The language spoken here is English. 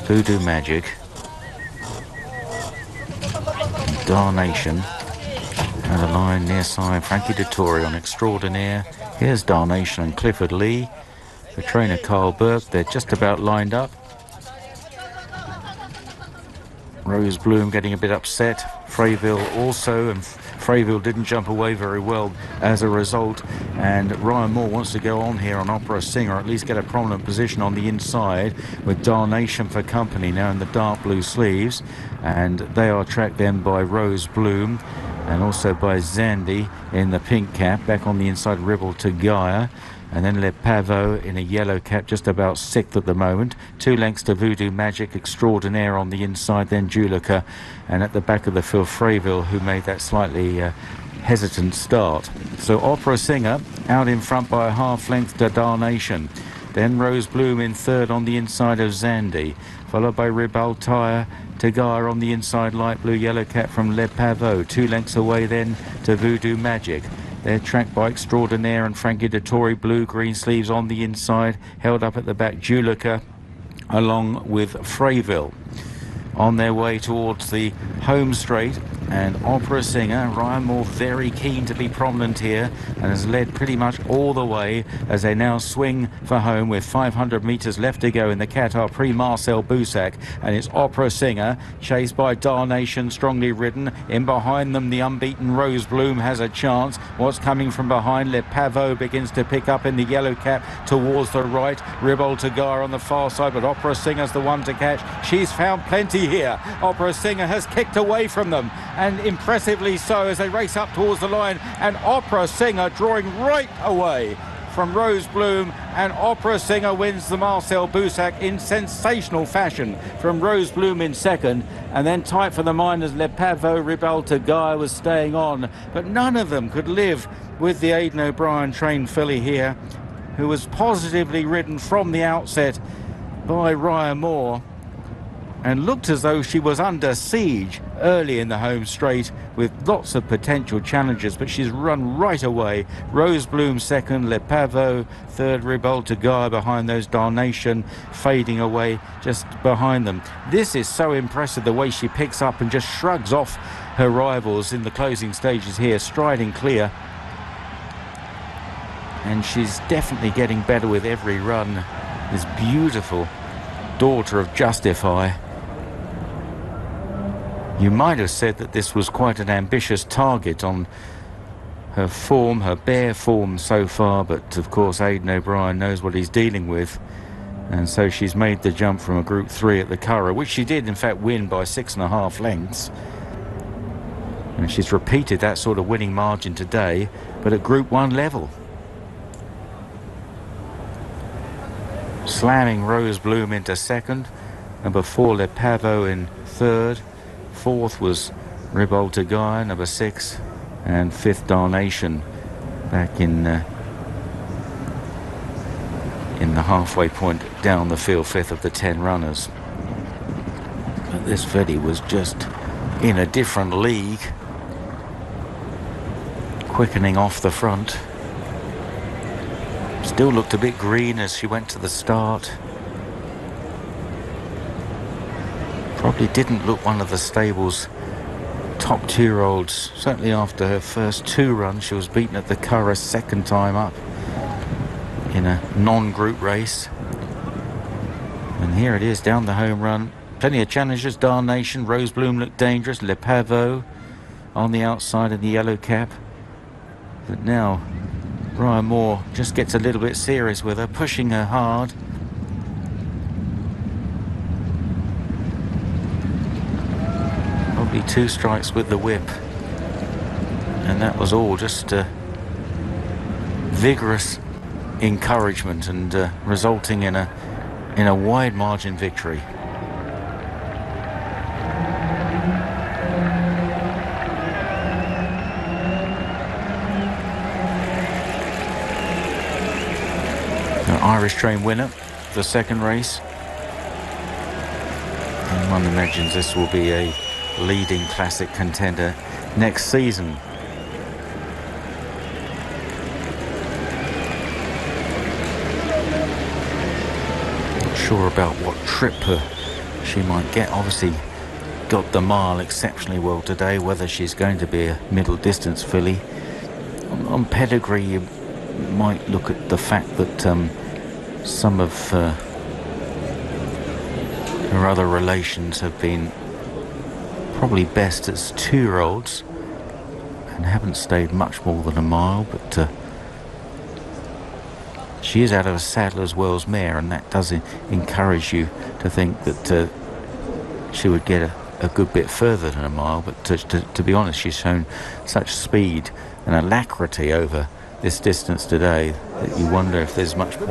Voodoo Magic, Darnation, and a line near side, Frankie Dettori on Extraordinaire. Here's Darnation and Clifford Lee. The trainer Carl Burke, they're just about lined up. Rose Bloom getting a bit upset. Freyville also, and Freyville didn't jump away very well as a result. And Ryan Moore wants to go on here on Opera Singer, at least get a prominent position on the inside, with Darnation for company now in the dark blue sleeves. And they are tracked then by Rose Bloom and also by Zandy in the pink cap. Back on the inside, Ribble to Gaia. And then Le Pavot in a yellow cap, just about 6th at the moment. 2 lengths to Voodoo Magic, Extraordinaire on the inside, then Julica. And at the back of the field, Freyville, who made that slightly hesitant start. So Opera Singer out in front by a half length to Darnation. Then Rose Bloom in 3rd on the inside of Zandy, followed by Ribaltire to Gaia on the inside, light blue yellow cap from Le Pavot. 2 lengths away then to Voodoo Magic. They're tracked by Extraordinaire and Frankie Dettori, blue-green sleeves on the inside, held up at the back, Julica, along with Freyville. On their way towards the home straight, and Opera Singer, Ryan Moore very keen to be prominent here and has led pretty much all the way as they now swing for home with 500 metres left to go in the Qatar Prix Marcel Boussac. And it's Opera Singer chased by Darnation, strongly ridden. In behind them, the unbeaten Rose Bloom has a chance. What's coming from behind? Le Pavot begins to pick up in the yellow cap towards the right. Ribble to Gaia on the far side, but Opera Singer's the one to catch. She's found plenty here. Opera Singer has kicked away from them, and impressively so, as they race up towards the line, and Opera Singer drawing right away from Rose Bloom, and Opera Singer wins the Marcel Boussac in sensational fashion from Rose Bloom in 2nd, and then tight for the minors. Le Pavot, Ribalta, Gaia was staying on, but none of them could live with the Aidan O'Brien trained filly here, who was positively ridden from the outset by Ryan Moore and looked as though she was under siege early in the home straight with lots of potential challenges, but she's run right away. Rose Bloom 2nd, Le Pavot 3rd, Ribalta Gaia behind those, Darnation fading away just behind them. This is so impressive, the way she picks up and just shrugs off her rivals in the closing stages here, striding clear. And she's definitely getting better with every run. This beautiful daughter of Justify. You might have said that this was quite an ambitious target on her form, her bare form so far, but of course Aidan O'Brien knows what he's dealing with, and so she's made the jump from a Group 3 at the Curragh, which she did in fact win by 6.5 lengths, and she's repeated that sort of winning margin today, but at Group 1 level. Slamming Rose Bloom into 2nd, number 4 Le Pavot in 3rd, 4th was Ribalta Gaia, number 6, and 5th Darnation back in the halfway point down the field, 5th of the 10 runners. But this filly was just in a different league, quickening off the front. Still looked a bit green as she went to the start. Probably didn't look one of the stable's top 2-year-olds. Certainly after her first 2 runs, she was beaten at the Curragh 2nd time up in a non-group race. And here it is down the home run. Plenty of challengers. Darnation, Rose Bloom looked dangerous. Le Pavot on the outside in the yellow cap. But now Ryan Moore just gets a little bit serious with her, pushing her hard. Probably 2 strikes with the whip, and that was all just vigorous encouragement and resulting in a wide margin victory. Irish train winner, the 2nd race. And one imagines this will be a leading classic contender next season. Not sure about what trip her she might get. Obviously got the mile exceptionally well today. Whether she's going to be a middle distance filly, on pedigree you might look at the fact that some of her other relations have been probably best as 2-year-olds and haven't stayed much more than a mile, but she is out of a Saddler's Wells mare, and that does encourage you to think that she would get a good bit further than a mile. But to be honest, she's shown such speed and alacrity over this distance today that you wonder if there's much more